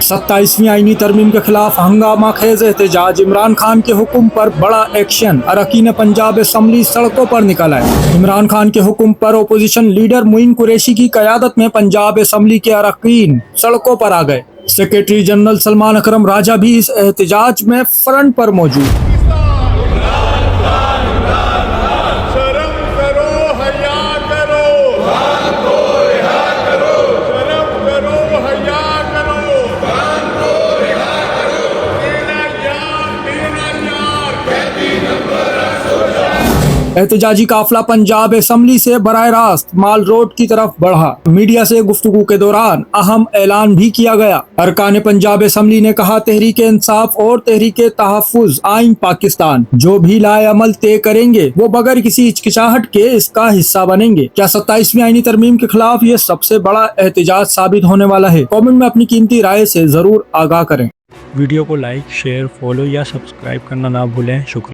27वीं आईनी तरमीम के खिलाफ हंगामा खेज एहतजाज। इमरान खान के हुक्म पर बड़ा एक्शन। अरकान पंजाब असम्बली सड़कों पर निकल आए। इमरान खान के हुक्म पर अपोजिशन लीडर मोइन कुरैशी की क़यादत में पंजाब असम्बली के अरकान सड़कों पर आ गए। सेक्रेटरी जनरल सलमान अकरम राजा भी इस एहतजाज में फ्रंट पर मौजूद। एहतजाजी काफिला पंजाब असम्बली से बराह रास्त माल रोड की तरफ बढ़ा। मीडिया से गुफ्तगू के दौरान अहम ऐलान भी किया गया। अरकान पंजाब असम्बली ने कहा, तहरीक इंसाफ और तहरीक तहफ़्फ़ुज़ आइन पाकिस्तान जो भी लाए अमल तय करेंगे वो बगैर किसी हिचकिचाहट के इसका हिस्सा बनेंगे। क्या 27वीं आईनी तरमीम के खिलाफ ये सबसे बड़ा एहतजाज साबित होने वाला है? कमेंट में अपनी कीमती राय से जरूर आगाह करें। वीडियो को लाइक, शेयर, फॉलो या सब्सक्राइब करना ना भूलें। शुक्रिया।